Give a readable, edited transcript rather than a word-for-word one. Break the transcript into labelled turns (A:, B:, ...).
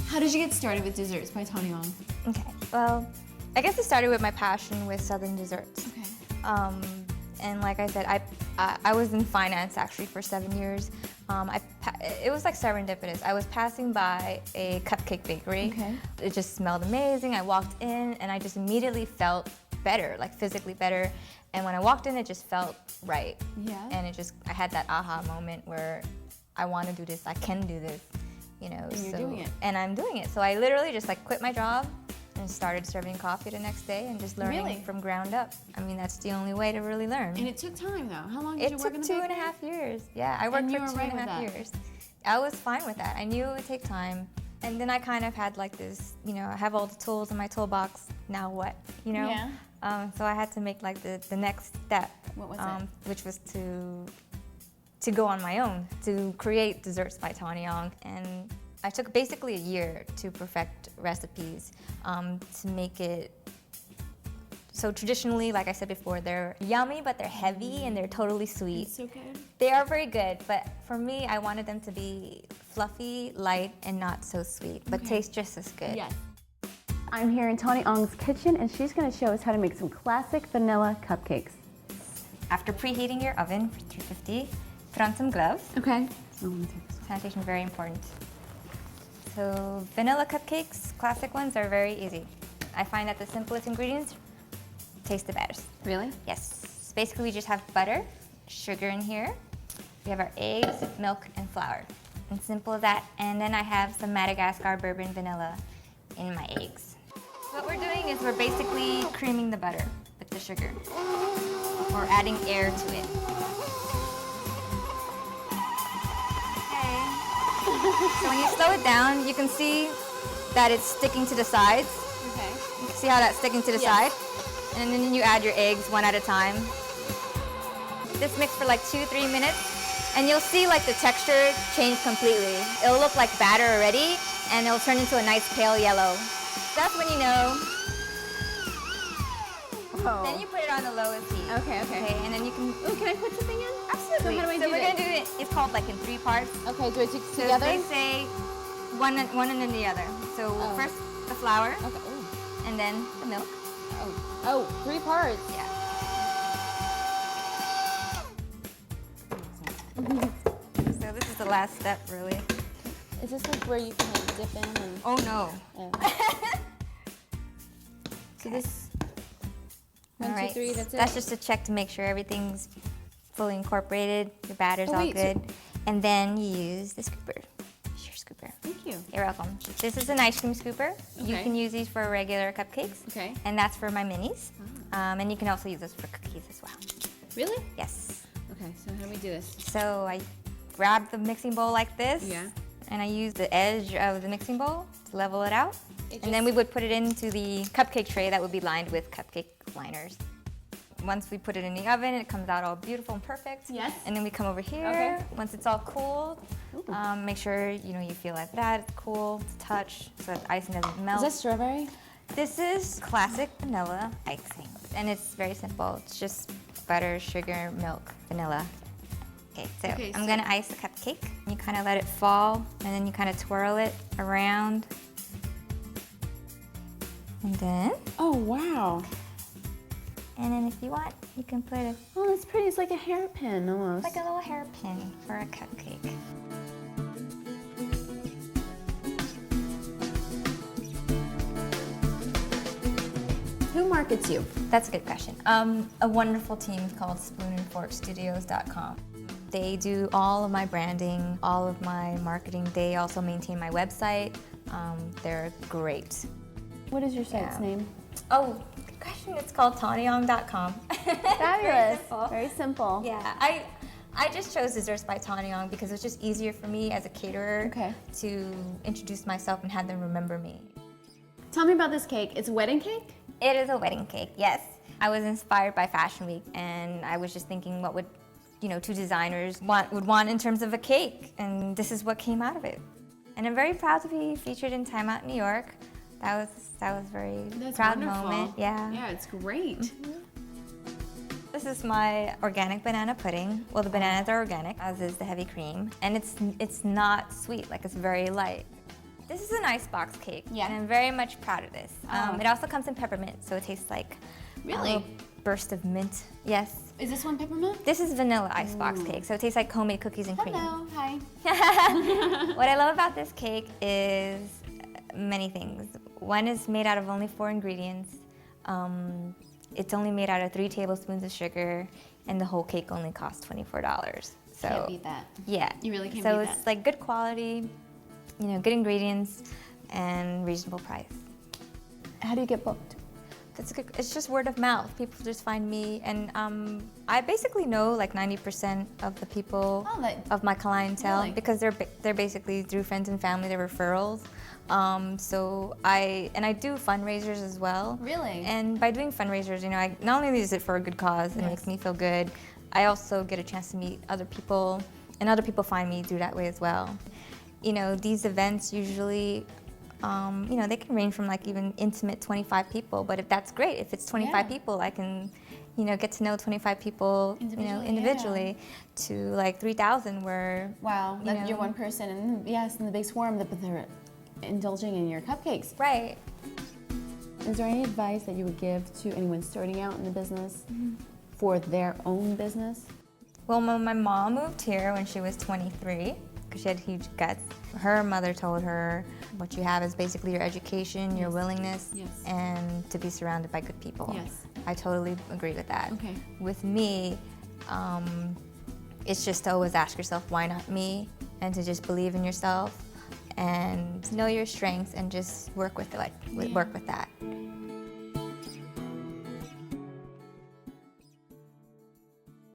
A: How did you get started with Desserts by Tawny Ong?
B: Okay, well, I guess it started with my passion with Southern desserts.
A: Okay.
B: And like I said, I was in finance actually for 7 years. It was like serendipitous. I was passing by a cupcake bakery. Okay. It just smelled amazing. I walked in and I just immediately felt better, like physically better. And when I walked in, it just felt right.
A: Yeah.
B: And I had that aha moment where I want to do this, I can do this, you know.
A: And you're doing it.
B: And I'm doing it. So I literally just like quit my job and started serving coffee the next day and just learning from ground up. I mean, that's the only way to really learn.
A: And it took time though. How long did you work in the
B: bakery?
A: bakery?
B: It took 2.5 years. Yeah, I worked for 2.5 years. I was fine with that. I knew it would take time. And then I kind of had like this, you know, I have all the tools in my toolbox, now what, you know?
A: Yeah.
B: So I had to make like the next step.
A: What was it?
B: Which was to go on my own, to create Desserts by Tawny Ong. And I took basically a year to perfect recipes, to make it, so traditionally, like I said before, they're yummy, but they're heavy and they're totally sweet.
A: It's so good.
B: They are very good, but for me, I wanted them to be fluffy, light, and not so sweet, but taste just as good.
A: Yes.
C: I'm here in Tawny Ong's kitchen and she's going to show us how to make some classic vanilla cupcakes.
B: After preheating your oven for 350, put on some gloves.
A: Okay.
B: Sanitation, very important. So vanilla cupcakes, classic ones, are very easy. I find that the simplest ingredients taste the best.
A: Really?
B: Yes. Basically, we just have butter, sugar in here. We have our eggs, milk, and flour. And simple as that. And then I have some Madagascar bourbon vanilla in my eggs. What we're doing is we're basically creaming the butter with the sugar. Or adding air to it. So when you slow it down, you can see that it's sticking to the sides.
A: Okay.
B: You can see how that's sticking to the side? And then you add your eggs one at a time. This mix for like 2-3 minutes, and you'll see like the texture change completely. It'll look like batter already, and it'll turn into a nice pale yellow. That's when you know.
C: Oh.
B: Then you put it on the lowest heat.
A: Okay, okay.
B: And then you can.
A: Oh, can I put something in?
B: Absolutely.
A: So how do I do
B: So we're
A: this?
B: gonna do it. It's called like in 3 parts.
A: Okay, do I do
B: So
A: together?
B: they say one and then the other. So first the flour,
A: Okay. Ooh.
B: and then the milk.
A: Oh, 3 parts.
B: Yeah. So this is the last step, really.
A: Is this like where you can like dip in and?
B: Oh no.
A: So this. 1,
B: All
A: 2,
B: right.
A: 3. That's it.
B: That's just to check to make sure everything's fully incorporated. Your batter's all
A: wait, so-
B: good, and then you use the scooper. Your scooper.
A: Thank you.
B: You're welcome. This is an ice cream scooper. You
A: Okay.
B: can use these for regular cupcakes.
A: Okay.
B: And that's for my minis. And you can also use this for cookies as well.
A: Really?
B: Yes.
A: Okay. So how do we do this?
B: So I grab the mixing bowl like this.
A: Yeah.
B: And I use the edge of the mixing bowl to level it out.
A: It
B: And then we would put it into the cupcake tray that would be lined with cupcake liners. Once we put it in the oven, it comes out all beautiful and perfect.
A: Yes.
B: And then we come over here.
A: Okay.
B: Once it's all cooled, make sure you feel like that. It's cool to touch so that the icing doesn't melt.
A: Is that strawberry?
B: This is classic vanilla icing. And it's very simple. It's just butter, sugar, milk, vanilla. Okay, I'm gonna ice the cupcake. You kind of let it fall, and then you kind of twirl it around. And then,
A: Oh wow.
B: if you want, you can put a,
A: Oh, that's pretty. It's like a hairpin almost.
B: like a little hairpin for a cupcake.
A: Who markets you?
B: That's a good question. A wonderful team called spoonandforkstudios.com. They do all of my branding, all of my marketing. They also maintain my website. They're great.
C: What is your site's name?
B: Oh, good question. It's called TawnyOng.com.
C: Fabulous. Very simple.
B: Yeah, I just chose Desserts by Tawny Ong because it's just easier for me as a caterer to introduce myself and have them remember me.
A: Tell me about this cake. It's a wedding cake?
B: It is a wedding cake, yes. I was inspired by Fashion Week, and I was just thinking what would, 2 designers would want in terms of a cake, and this is what came out of it. And I'm very proud to be featured in Time Out New York. That was a very proud moment. Yeah.
A: Yeah, it's great.
B: This is my organic banana pudding. Well, the bananas are organic, as is the heavy cream, and it's not sweet. Like, it's very light. This is an icebox cake,
A: Yeah.
B: and I'm very much proud of this.
A: Oh.
B: It also comes in peppermint, so it tastes like
A: Really?
B: a little burst of mint. Yes.
A: Is this one peppermint?
B: This is vanilla icebox cake, so it tastes like homemade cookies and cream.
A: Hello, hi.
B: What I love about this cake is many things. One is made out of only 4 ingredients. It's only made out of 3 tablespoons of sugar, and the whole cake only costs $24. So
A: Can't beat that.
B: yeah,
A: You really can't
B: so
A: beat
B: it's
A: that.
B: like good quality, you know, good ingredients, and reasonable price.
C: How do you get booked?
B: That's good. It's just word of mouth. People just find me, and I basically know like 90% of the people of my clientele
A: Really?
B: because they're basically through friends and family. They're referrals. So I do fundraisers as well.
A: Really?
B: And by doing fundraisers, you know, I not only is it for a good cause, it makes me feel good. I also get a chance to meet other people, and other people find me through that way as well. You know, these events usually. You know, they can range from like even intimate 25 people, but if that's great, if it's 25
A: Yeah.
B: people, I can, you know, get to know 25 people, individually to like 3,000 where,
A: Wow,
B: you know.
A: you're one person, and yes, in the big swarm, but they're indulging in your cupcakes.
B: right.
C: Is there any advice that you would give to anyone starting out in the business for their own business?
B: Well, when my mom moved here when she was 23, because she had huge guts, her mother told her, what you have is basically your education, your willingness,
A: Yes.
B: and to be surrounded by good people.
A: Yes.
B: I totally agree with that.
A: Okay.
B: With me, it's just to always ask yourself, why not me? And to just believe in yourself and know your strengths and just work with it, work with that.